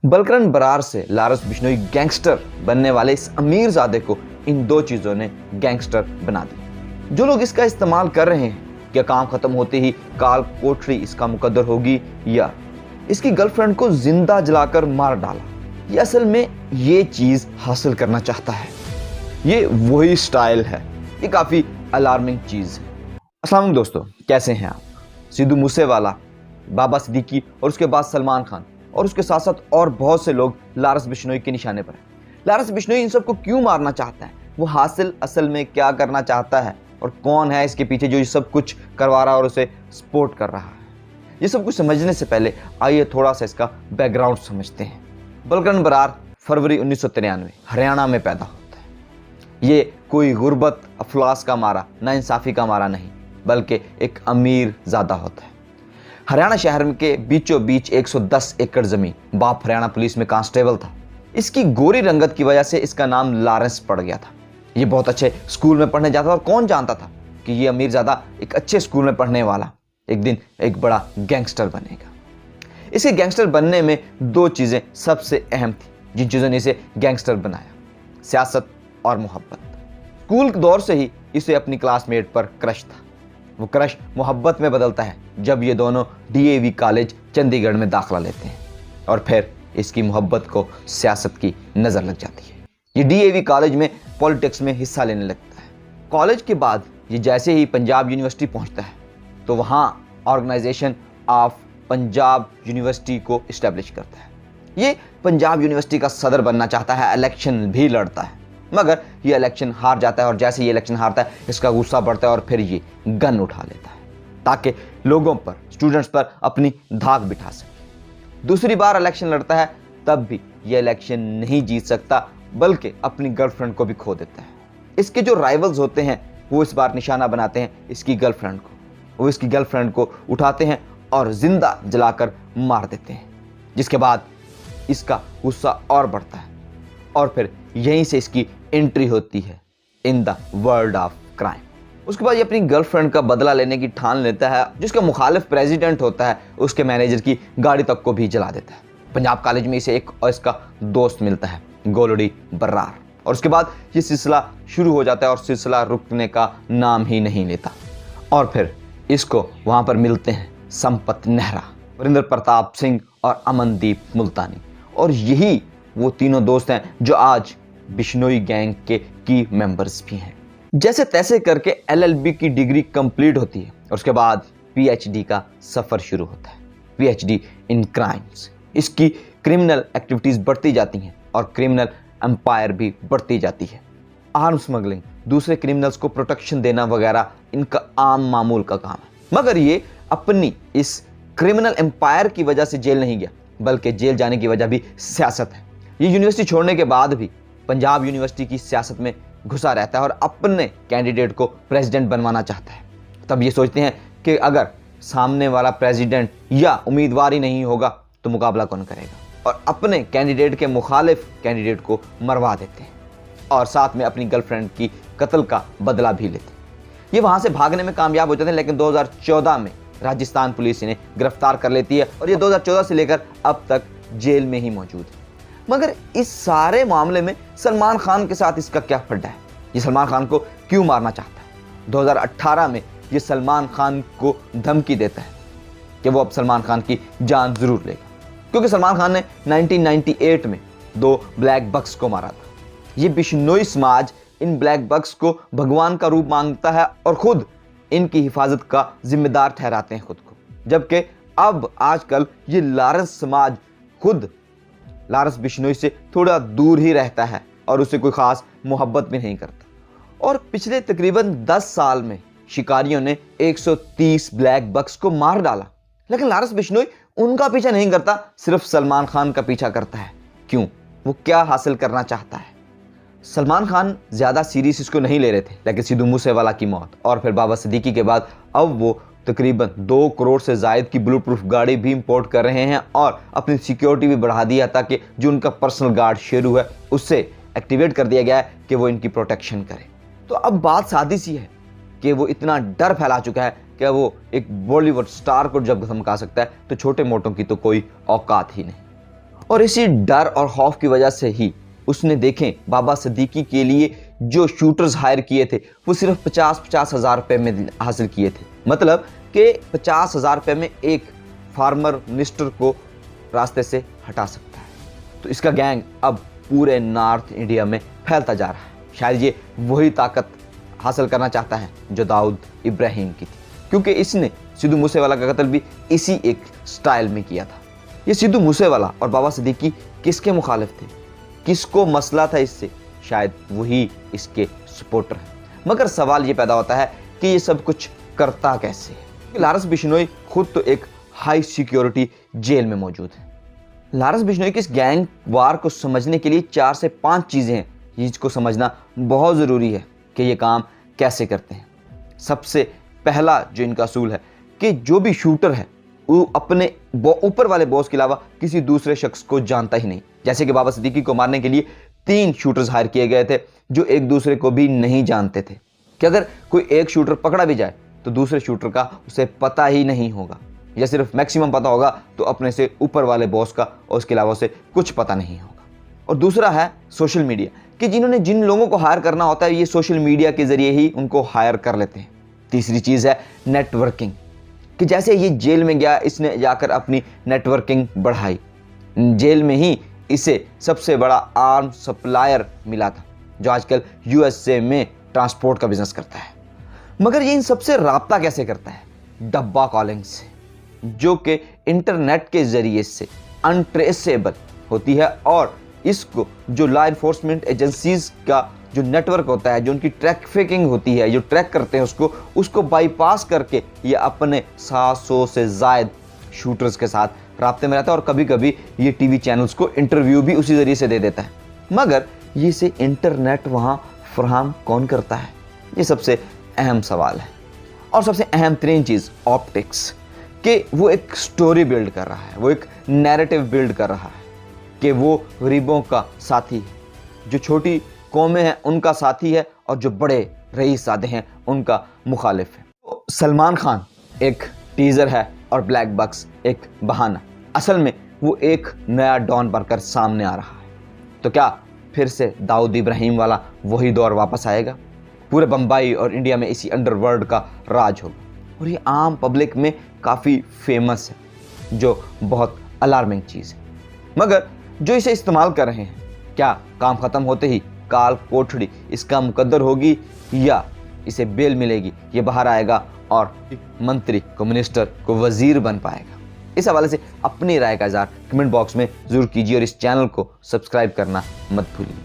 बलकरन बरार से लारस बिश्नोई गैंगस्टर बनने वाले इस अमीर ज़ादे को इन दो चीज़ों ने गैंगस्टर बना दिया। जो लोग इसका इस्तेमाल कर रहे हैं, क्या काम खत्म होते ही काल कोठरी इसका मुकद्दर होगी या इसकी गर्लफ्रेंड को जिंदा जलाकर मार डाला, ये असल में ये चीज़ हासिल करना चाहता है। ये वही स्टाइल है। ये काफ़ी अलार्मिंग चीज़ है। अस्सलाम वालेकुम दोस्तों, कैसे हैं आप? सिद्धू मूसेवाला, बाबा सिद्दीकी और उसके बाद सलमान खान और उसके साथ साथ और बहुत से लोग लारस बिश्नोई के निशाने पर हैं। लारस बिश्नोई इन सबको क्यों मारना चाहता है? वो हासिल असल में क्या करना चाहता है और कौन है इसके पीछे जो ये सब कुछ करवा रहा है और उसे सपोर्ट कर रहा है? ये सब कुछ समझने से पहले आइए थोड़ा सा इसका बैकग्राउंड समझते हैं। बलकरन बरार फरवरी 1993 हरियाणा में पैदा होता है। ये कोई गुर्बत अफलास का मारा, नाइंसाफ़ी का मारा नहीं, बल्कि एक अमीर ज़ादा होता है। हरियाणा शहर के बीचों बीच 110 एकड़ ज़मीन। बाप हरियाणा पुलिस में कांस्टेबल था। इसकी गोरी रंगत की वजह से इसका नाम लारेंस पड़ गया था। ये बहुत अच्छे स्कूल में पढ़ने जाता था और कौन जानता था कि ये अमीर ज़ादा एक अच्छे स्कूल में पढ़ने वाला एक दिन एक बड़ा गैंगस्टर बनेगा। इसके गैंगस्टर बनने में दो चीज़ें सबसे अहम थी जिन चीज़ों ने इसे गैंगस्टर बनाया: सियासत और मोहब्बत। स्कूल के दौर से ही इसे अपनी क्लासमेट पर क्रश था। वो क्रश मोहब्बत में बदलता है जब ये दोनों डीएवी कॉलेज चंडीगढ़ में दाखिला लेते हैं और फिर इसकी मोहब्बत को सियासत की नज़र लग जाती है। ये डीएवी कॉलेज में पॉलिटिक्स में हिस्सा लेने लगता है। कॉलेज के बाद ये जैसे ही पंजाब यूनिवर्सिटी पहुंचता है तो वहाँ ऑर्गेनाइजेशन ऑफ पंजाब यूनिवर्सिटी को इस्टेब्लिश करता है। ये पंजाब यूनिवर्सिटी का सदर बनना चाहता है, इलेक्शन भी लड़ता है, मगर ये इलेक्शन हार जाता है और जैसे ये इलेक्शन हारता है इसका गुस्सा बढ़ता है और फिर ये गन उठा लेता है ताकि लोगों पर, स्टूडेंट्स पर अपनी धाक बिठा सके। दूसरी बार इलेक्शन लड़ता है, तब भी ये इलेक्शन नहीं जीत सकता बल्कि अपनी गर्लफ्रेंड को भी खो देता है। इसके जो राइवल्स होते हैं वो इस बार निशाना बनाते हैं इसकी गर्लफ्रेंड को। वो इसकी गर्लफ्रेंड को उठाते हैं और जिंदा जलाकर मार देते हैं, जिसके बाद इसका गुस्सा और बढ़ता है और फिर यहीं से इसकी एंट्री होती है in the world of crime. उसके बाद ये अपनी गर्लफ्रेंड का बदला लेने की ठान लेता है। जिसका मुखालिफ प्रेसिडेंट होता है उसके मैनेजर की गाड़ी तक को भी जला देता है। पंजाब कॉलेज में इसे एक और इसका दोस्त मिलता है, गोलडी बर्रार, और उसके बाद ये सिलसिला शुरू हो जाता है और सिलसिला रुकने का नाम ही नहीं लेता। और फिर इसको वहाँ पर मिलते हैं संपत नेहरा, वरिंदर प्रताप सिंह और अमनदीप मुल्तानी, और यही वो तीनों दोस्त हैं जो आज बिश्नोई गैंग के की मेंबर्स भी हैं। जैसे तैसे करके एलएलबी की डिग्री कंप्लीट होती है और उसके बाद पीएचडी का सफ़र शुरू होता है, पीएचडी इन क्राइम्स। इसकी क्रिमिनल एक्टिविटीज़ बढ़ती जाती हैं और क्रिमिनल एम्पायर भी बढ़ती जाती है। आर्म स्मगलिंग, दूसरे क्रिमिनल्स को प्रोटेक्शन देना वगैरह इनका आम मामूल का काम है। मगर ये अपनी इस क्रिमिनल एम्पायर की वजह से जेल नहीं गया, बल्कि जेल जाने की वजह भी सियासत है। ये यूनिवर्सिटी छोड़ने के बाद भी पंजाब यूनिवर्सिटी की सियासत में घुसा रहता है और अपने कैंडिडेट को प्रेसिडेंट बनवाना चाहता है। तब ये सोचते हैं कि अगर सामने वाला प्रेसिडेंट या उम्मीदवार ही नहीं होगा तो मुकाबला कौन करेगा, और अपने कैंडिडेट के मुखालिफ कैंडिडेट को मरवा देते हैं और साथ में अपनी गर्लफ्रेंड की कत्ल का बदला भी लेते हैं। ये वहाँ से भागने में कामयाब हो जाते हैं, लेकिन 2014 में राजस्थान पुलिस इन्हें गिरफ्तार कर लेती है और ये 2014 से लेकर अब तक जेल में ही मौजूद है। मगर इस सारे मामले में सलमान खान के साथ इसका क्या फड्डा है? ये सलमान खान को क्यों मारना चाहता है? 2018 में ये सलमान खान को धमकी देता है कि वो अब सलमान खान की जान जरूर लेगा, क्योंकि सलमान खान ने 1998 में 2 ब्लैक बक्स को मारा था। ये बिश्नोई समाज इन ब्लैक बक्स को भगवान का रूप मांगता है और खुद इनकी हिफाजत का जिम्मेदार ठहराते हैं खुद को, जबकि अब आजकल ये लारस समाज खुद लारस बिश्नोई से थोड़ा दूर ही रहता है और उसे कोई ख़ास मोहब्बत भी नहीं करता। और पिछले तकरीबन 10 साल में शिकारियों ने 130 ब्लैक बक्स को मार डाला, लेकिन लारस बिश्नोई उनका पीछा नहीं करता, सिर्फ सलमान खान का पीछा करता है। क्यों? वो क्या हासिल करना चाहता है? सलमान खान ज़्यादा सीरियस इसको नहीं ले रहे थे, लेकिन सिद्धू मूसेवाला की मौत और फिर बाबा सिद्दीकी के बाद अब वो तकरीबन 2 करोड़ से ज़ायद की बुलेट प्रूफ गाड़ी भी इंपोर्ट कर रहे हैं और अपनी सिक्योरिटी भी बढ़ा दी है ताकि जो उनका पर्सनल गार्ड शेरू है उससे एक्टिवेट कर दिया गया है कि वो इनकी प्रोटेक्शन करे। तो अब बात सादी सी है कि वो इतना डर फैला चुका है कि वो एक बॉलीवुड स्टार को जब धमका सकता है तो छोटे मोटों की तो कोई औकात ही नहीं। اور اسی ڈر اور خوف کی وجہ سے ہی اس نے دیکھیں بابا صدیقی کے لیے جو شوٹرز ہائر کیے تھے وہ صرف 50 ہزار روپے میں حاصل کیے تھے، مطلب کہ 50 ہزار روپے میں ایک فارمر منسٹر کو راستے سے ہٹا سکتا ہے۔ تو اس کا گینگ اب پورے نارتھ انڈیا میں پھیلتا جا رہا ہے۔ شاید یہ وہی طاقت حاصل کرنا چاہتا ہے جو داؤد ابراہیم کی تھی، کیونکہ اس نے سدھو موسے والا کا قتل بھی اسی ایک سٹائل میں کیا تھا۔ یہ سدھو موسے والا اور بابا صدیقی کس کے مخالف تھے؟ کس کو مسئلہ تھا اس سے؟ شاید وہی اس کے سپورٹر ہیں۔ مگر سوال یہ پیدا ہوتا ہے کہ یہ سب کچھ کرتا کیسے ہے؟ لارنس بشنوئی خود تو ایک ہائی سیکیورٹی جیل میں موجود ہے۔ لارنس بشنوئی کی اس گینگ وار کو سمجھنے کے لیے 4 سے 5 چیزیں ہیں جس کو سمجھنا بہت ضروری ہے کہ یہ کام کیسے کرتے ہیں۔ سب سے پہلا جو ان کا اصول ہے کہ جو بھی شوٹر ہے وہ اپنے اوپر والے باس کے علاوہ کسی دوسرے شخص کو جانتا ہی نہیں۔ جیسے کہ بابا صدیقی کو مارنے کے لیے 3 شوٹرز ہائر کیے گئے تھے جو ایک دوسرے کو بھی نہیں جانتے تھے، کہ اگر کوئی ایک شوٹر پکڑا بھی جائے تو دوسرے شوٹر کا اسے پتہ ہی نہیں ہوگا، یا صرف میکسیمم پتہ ہوگا تو اپنے سے اوپر والے باس کا، اور اس کے علاوہ سے کچھ پتہ نہیں ہوگا۔ اور دوسرا ہے سوشل میڈیا، کہ جنہوں نے جن لوگوں کو ہائر کرنا ہوتا ہے یہ سوشل میڈیا کے ذریعے ہی ان کو ہائر کر لیتے ہیں۔ تیسری چیز ہے نیٹ ورکنگ، کہ جیسے یہ جیل میں گیا اس نے جا کر اپنی نیٹ ورکنگ بڑھائی۔ جیل میں ہی اسے سب سے بڑا آرم سپلائر ملا تھا جو آج کل USA میں ٹرانسپورٹ کا بزنس کرتا ہے۔ مگر یہ ان سب سے رابطہ کیسے کرتا ہے؟ ڈبہ کالنگ سے، جو کہ انٹرنیٹ کے ذریعے سے انٹریسیبل ہوتی ہے، اور اس کو جو لا انفورسمنٹ ایجنسیز کا جو نیٹ ورک ہوتا ہے، جو ان کی ٹریفکنگ ہوتی ہے، جو ٹریک کرتے ہیں اس کو بائی پاس کر کے یہ اپنے 700 سے زائد شوٹرز کے ساتھ رابطے میں رہتا ہے، اور کبھی کبھی یہ ٹی وی چینلز کو انٹرویو بھی اسی ذریعے سے دے دیتا ہے۔ مگر یہ سے انٹرنیٹ وہاں فراہم کون کرتا ہے؟ یہ سب سے اہم سوال ہے۔ اور سب سے اہم ترین چیز آپٹکس، کہ وہ ایک سٹوری بلڈ کر رہا ہے، وہ ایک نیریٹو بلڈ کر رہا ہے کہ وہ غریبوں کا ساتھی ہے، جو چھوٹی قومیں ہیں ان کا ساتھی ہے، اور جو بڑے رئیس زادے ہیں ان کا مخالف ہے۔ سلمان خان ایک ٹیزر ہے اور بلیک بکس ایک بہانہ، اصل میں وہ ایک نیا ڈان بن کر سامنے آ رہا ہے۔ تو کیا پھر سے داؤد ابراہیم والا وہی دور واپس آئے گا؟ پورے بمبئی اور انڈیا میں اسی انڈر ورلڈ کا راج ہوگا، اور یہ عام پبلک میں کافی فیمس ہے، جو بہت الارمنگ چیز ہے۔ مگر جو اسے استعمال کر رہے ہیں، کیا کام ختم ہوتے ہی کال کوٹھڑی اس کا مقدر ہوگی، یا اسے بیل ملے گی، یہ باہر آئے گا اور منتری کو، منسٹر کو وزیر بن پائے گا؟ اس حوالے سے اپنی رائے کا اظہار کمنٹ باکس میں ضرور کیجیے، اور اس چینل کو سبسکرائب کرنا مت بھولیے۔